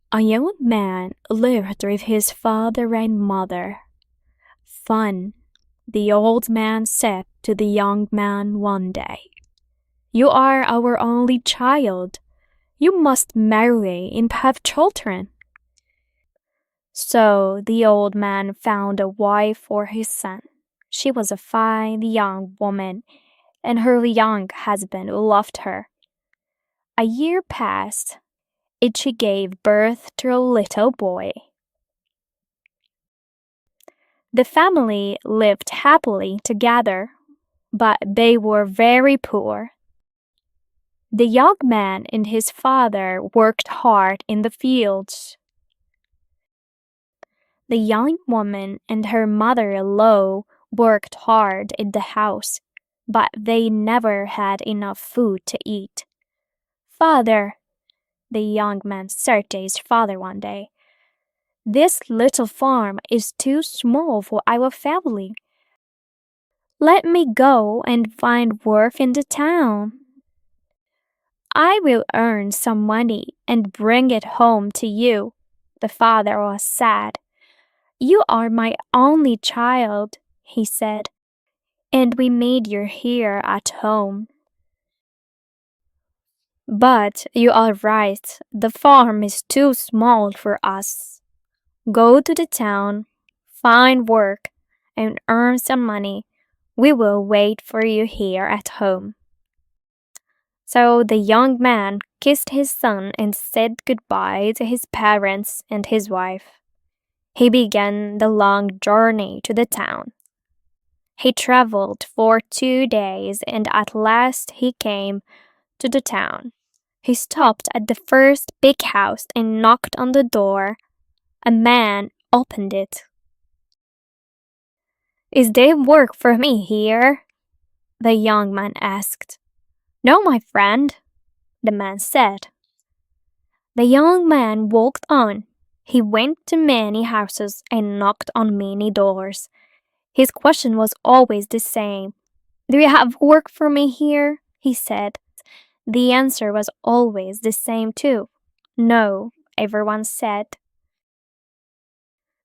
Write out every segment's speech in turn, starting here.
A young man lived with his father and mother. Fun, the old man said to the young man one day. You are our only child. You must marry and have children. So the old man found a wife for his son. She was a fine young woman, and her young husband loved her. A year passed, and she gave birth to a little boy. The family lived happily together, but they were very poor. The young man and his father worked hard in the fields. The young woman and her mother-in-law worked hard in the house, but they never had enough food to eat. Father, the young man said to his father one day, this little farm is too small for our family. Let me go and find work in the town. I will earn some money and bring it home to you. The father was sad. You are my only child, he said, and we made you here at home. But you are right, the farm is too small for us. Go to the town, find work, and earn some money. We will wait for you here at home. So the young man kissed his son and said goodbye to his parents and his wife. He began the long journey to the town. He traveled for 2 days and at last he came to the town. He stopped at the first big house and knocked on the door. A man opened it. Is there work for me here? The young man asked. No, my friend, the man said. The young man walked on. He went to many houses and knocked on many doors. His question was always the same. Do you have work for me here? He said. The answer was always the same too. No, everyone said.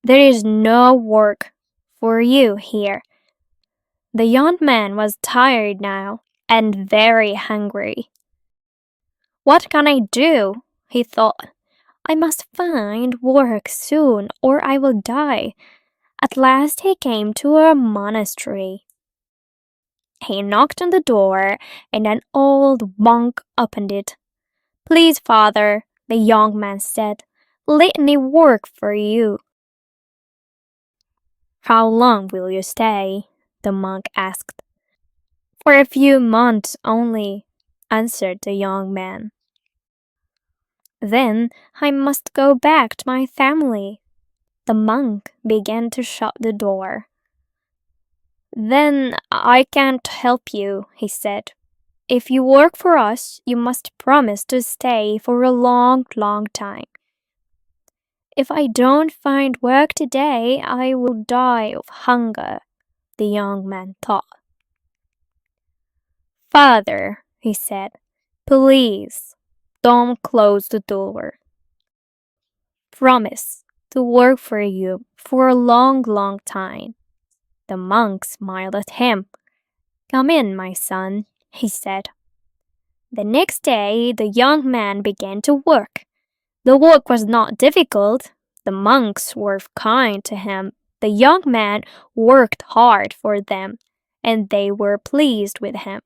There is no work for you here. The young man was tired now and very hungry. What can I do? He thought. I must find work soon or I will die. At last he came to a monastery. He knocked on the door and an old monk opened it. Please, father, the young man said, let me work for you. How long will you stay? The monk asked. For a few months only, answered the young man. Then I must go back to my family. The monk began to shut the door. Then I can't help you, he said. If you work for us, you must promise to stay for a long, long time. If I don't find work today, I will die of hunger, the young man thought. Father, he said, please don't close the door. Promise to work for you for a long, long time. The monk smiled at him. Come in, my son, he said. The next day, the young man began to work. The work was not difficult. The monks were kind to him. The young man worked hard for them, and they were pleased with him.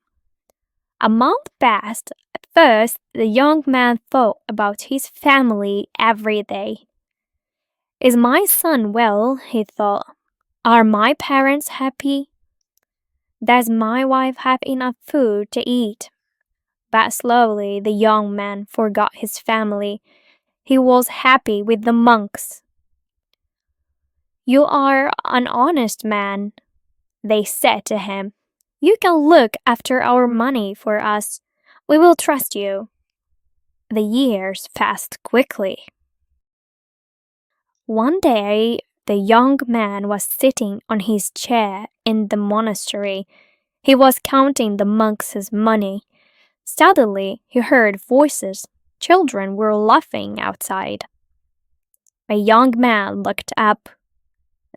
A month passed. At first, the young man thought about his family every day. Is my son well? He thought. Are my parents happy? Does my wife have enough food to eat? But slowly the young man forgot his family. He was happy with the monks. You are an honest man, they said to him. You can look after our money for us. We will trust you. The years passed quickly. One day, the young man was sitting on his chair in the monastery. He was counting the monks' money. Suddenly, he heard voices. Children were laughing outside. A young man looked up.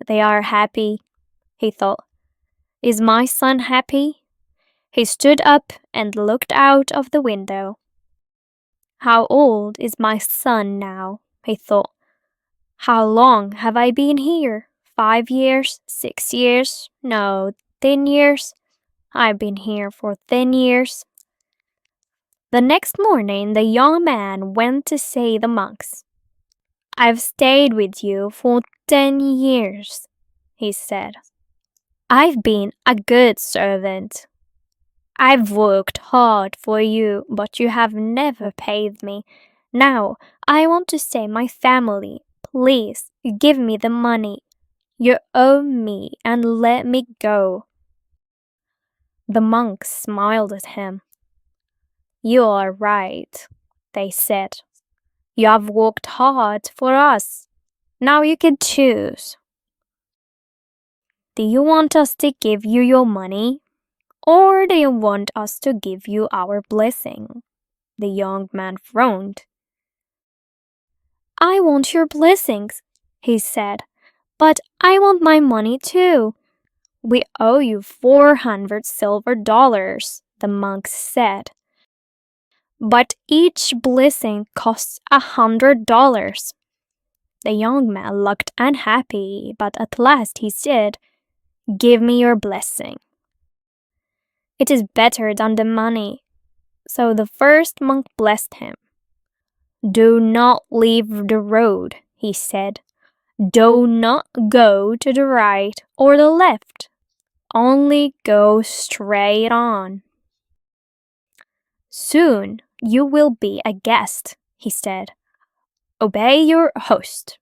They are happy, he thought. Is my son happy? He stood up and looked out of the window. How old is my son now? He thought. How long have I been here? 5 years? 6 years? No, 10 years? I've been here for 10 years. The next morning the young man went to see the monks. I've stayed with you for 10 years, he said. I've been a good servant. I've worked hard for you, but you have never paid me. Now I want to see my family. Please give me the money. You owe me and let me go. The monks smiled at him. You are right, they said. You have worked hard for us. Now you can choose. Do you want us to give you your money? Or do you want us to give you our blessing? The young man frowned. I want your blessings, he said, but I want my money too. We owe you 400 silver dollars, the monks said. But each blessing costs $100. The young man looked unhappy, but at last he said, Give me your blessing. It is better than the money. So the first monk blessed him. Do not leave the road, he said. Do not go to the right or the left. Only go straight on. Soon you will be a guest, he said. Obey your host.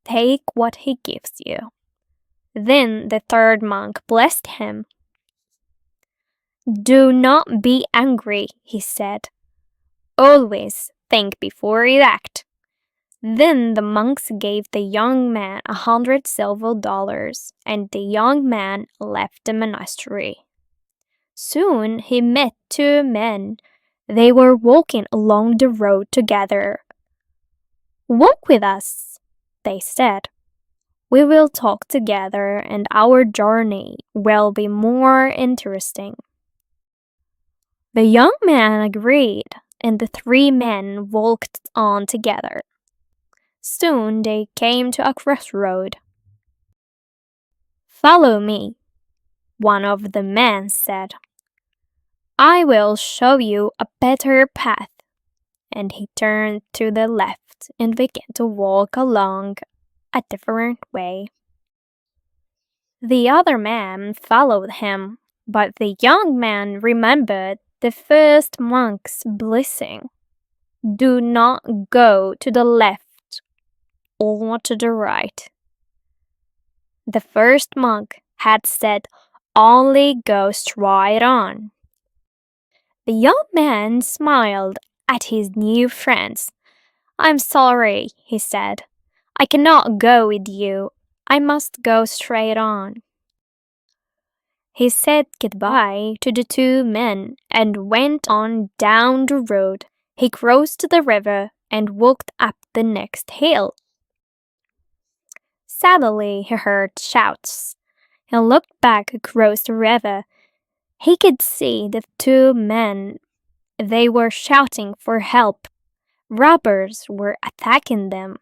Take what he gives you. Then the third monk blessed him. Do not be angry, he said. Always think before you act. Then the monks gave the young man 100 silver dollars, and the young man left the monastery. Soon he met two men. They were walking along the road together. Walk with us, they said. We will talk together and our journey will be more interesting. The young man agreed, and the three men walked on together. Soon they came to a crossroad. Follow me, one of the men said. I will show you a better path. And he turned to the left and began to walk along a different way. The other man followed him, but the young man remembered the first monk's blessing. Do not go to the left or to the right. The first monk had said, only go straight on. The young man smiled at his new friends. I'm sorry, he said. I cannot go with you. I must go straight on. He said goodbye to the two men and went on down the road. He crossed the river and walked up the next hill. Suddenly he heard shouts. He looked back across the river. He could see the two men. They were shouting for help. Robbers were attacking them.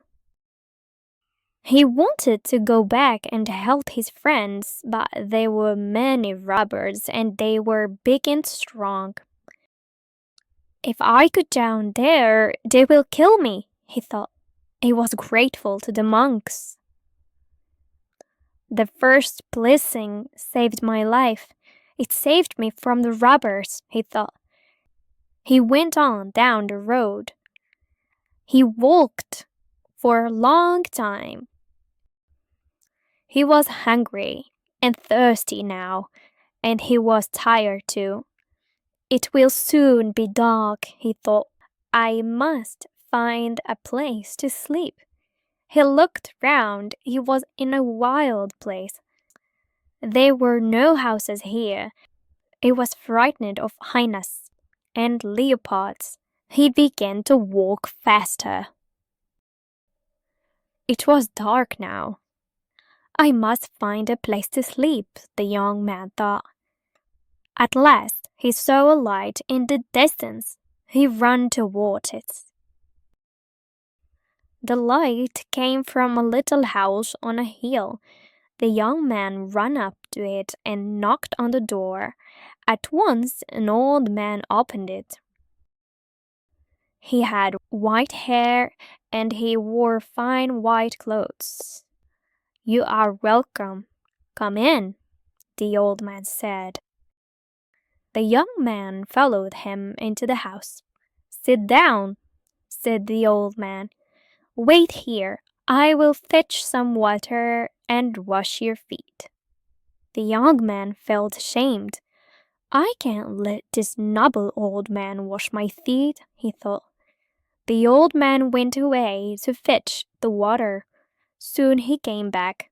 He wanted to go back and help his friends, but there were many robbers and they were big and strong. If I go down there, they will kill me, he thought. He was grateful to the monks. The first blessing saved my life. It saved me from the robbers, he thought. He went on down the road. He walked for a long time. He was hungry and thirsty now, and he was tired too. It will soon be dark, he thought. I must find a place to sleep. He looked round. He was in a wild place. There were no houses here. He was frightened of hyenas and leopards. He began to walk faster. It was dark now. I must find a place to sleep, the young man thought. At last he saw a light in the distance. He ran toward it. The light came from a little house on a hill. The young man ran up to it and knocked on the door. At once an old man opened it. He had white hair and he wore fine white clothes. "You are welcome. Come in," the old man said. The young man followed him into the house. "Sit down," said the old man. "Wait here. I will fetch some water and wash your feet." The young man felt ashamed. "I can't let this noble old man wash my feet," he thought. The old man went away to fetch the water. Soon he came back.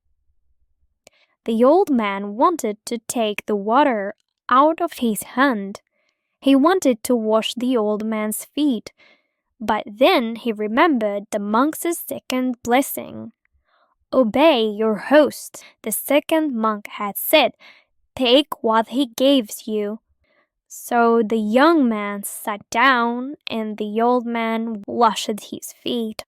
The old man wanted to take the water out of his hand. He wanted to wash the old man's feet, but then he remembered the monk's second blessing. "Obey your host," the second monk had said. "Take what he gives you." So the young man sat down and the old man washed his feet.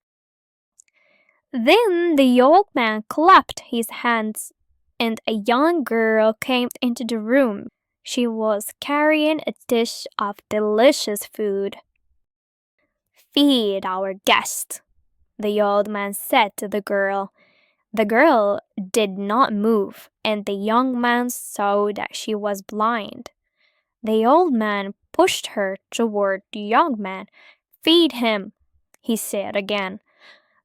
Then the old man clapped his hands and a young girl came into the room. She was carrying a dish of delicious food. "Feed our guest," the old man said to the girl. The girl did not move, and the young man saw that she was blind. The old man pushed her toward the young man. "Feed him," he said again.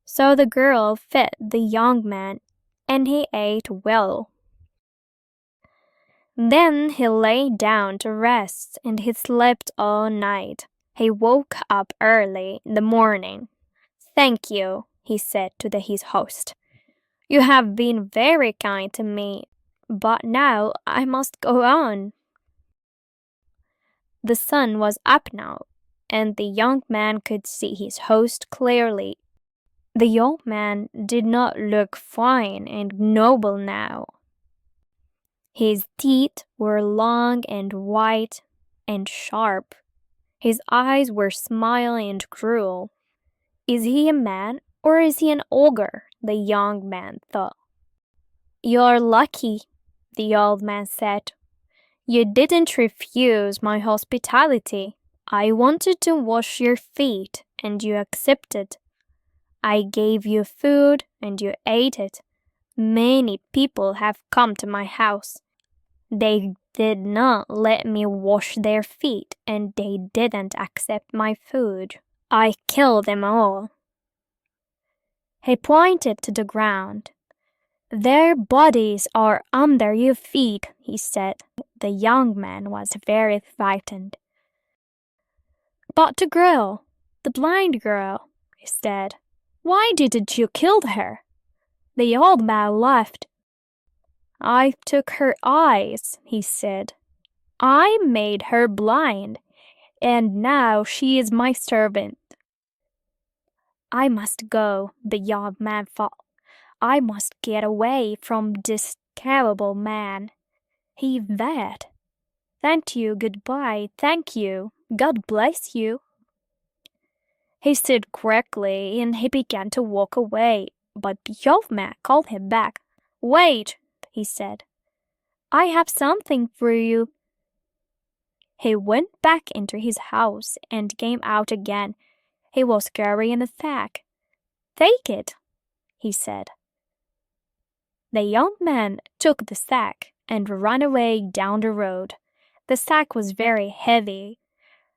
So the girl fed the young man, and he ate well. Then he lay down to rest, and he slept all night. He woke up early in the morning. "Thank you," he said to his host. "You have been very kind to me, but now I must go on." The sun was up now, and the young man could see his host clearly. The old man did not look fine and noble now. His teeth were long and white and sharp. His eyes were smiling and cruel. "Is he a man or is he an ogre?" the young man thought. "You're lucky," the old man said. "You didn't refuse my hospitality. I wanted to wash your feet and you accepted. I gave you food and you ate it. Many people have come to my house. They did not let me wash their feet and they didn't accept my food. I killed them all." He pointed to the ground. "Their bodies are under your feet," he said. The young man was very frightened. "But the blind girl," he said. "Why didn't you kill her?" The old man laughed. "I took her eyes," he said. "I made her blind, and now she is my servant." "I must go," the young man thought. "I must get away from this terrible man. He is bad. Thank you, goodbye, thank you. God bless you." He stood quickly and he began to walk away, but the old man called him back. "Wait," he said. "I have something for you." He went back into his house and came out again. He was carrying a sack. "Take it," he said. The young man took the sack and ran away down the road. The sack was very heavy.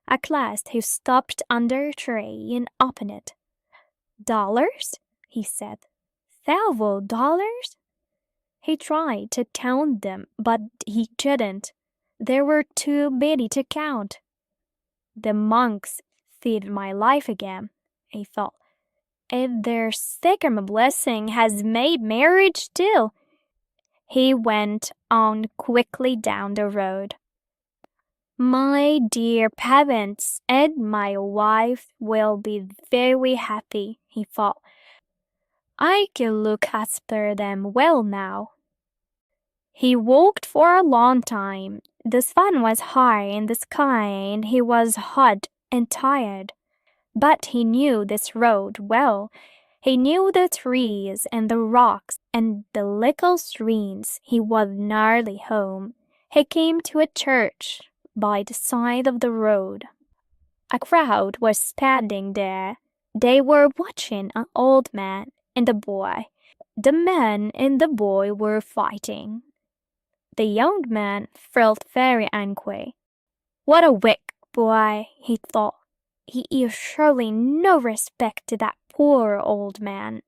At last he stopped under a tree and opened it. "Dollars?" he said. "Several dollars?" He tried to count them, but he couldn't. There were too many to count. "The monks saved my life again," he thought. "And their second blessing has made marriage too." He went on quickly down the road. "My dear parents and my wife will be very happy," he thought. I can look after them well now." He walked for a long time. The sun was high in the sky and he was hot and tired. But he knew this road well. He knew the trees and the rocks and the little streams. He was nearly home. He came to a church by the side of the road. A crowd was standing there. They were watching an old man and a boy. The man and the boy were fighting. The young man felt very angry. "What a weak boy," he thought. "He is showing no respect to that poor old man."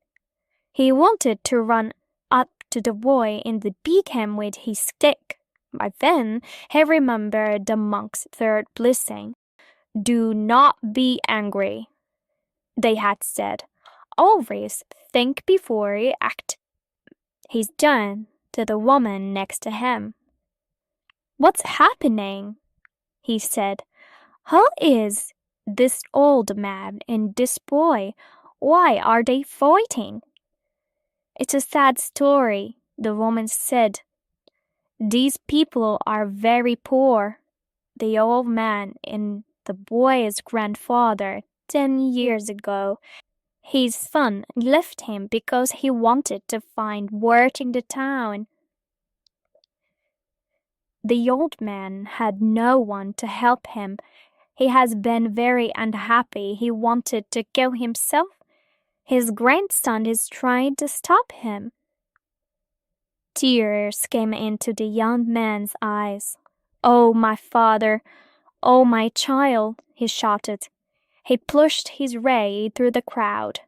He wanted to run up to the boy and beat him with his stick. But then he remembered the monk's third blessing. "Do not be angry," they had said. "Always think before you act." He turned to the woman next to him. "What's happening?" he said. "Who is this old man and this boy? Why are they fighting?" "It's a sad story," the woman said. "These people are very poor. The old man and the boy's grandfather 10 years ago, his son left him because he wanted to find work in the town. The old man had no one to help him. He has been very unhappy. He wanted to kill himself. His grandson is trying to stop him." Tears came into the young man's eyes. "Oh, my father! Oh, my child!" he shouted. He pushed his way through the crowd.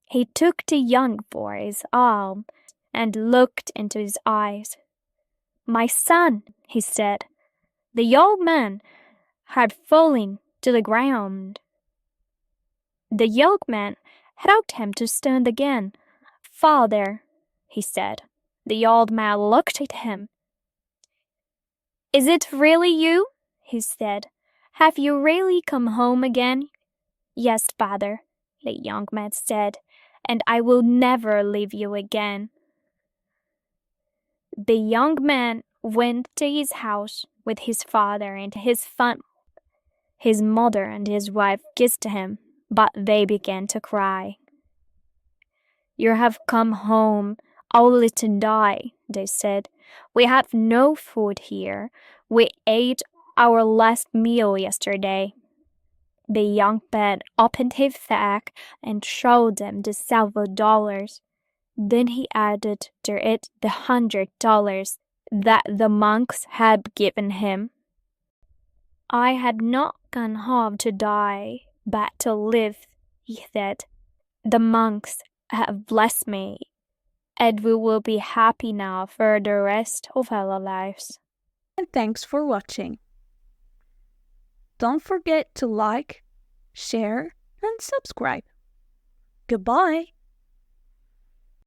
He took the young boy's arm and looked into his eyes. "My son," he said. The old man had fallen to the ground. The young man helped him to stand again. "Father," he said. The old man looked at him. "Is it really you?" he said. "Have you really come home again?" "Yes, father," the young man said, "and I will never leave you again." The young man went to his house with his father and his family. His mother and his wife kissed him, but they began to cry. "You have come home only to die," they said. "We have no food here. We ate our last meal yesterday." The young man opened his sack and showed them the $7. Then he added to it the $100 that the monks had given him. "I had not gone home to die, but to live," he said. "The monks have blessed me, and we will be happy now for the rest of our lives." And thanks for watching. Don't forget to like, share, and subscribe. Goodbye.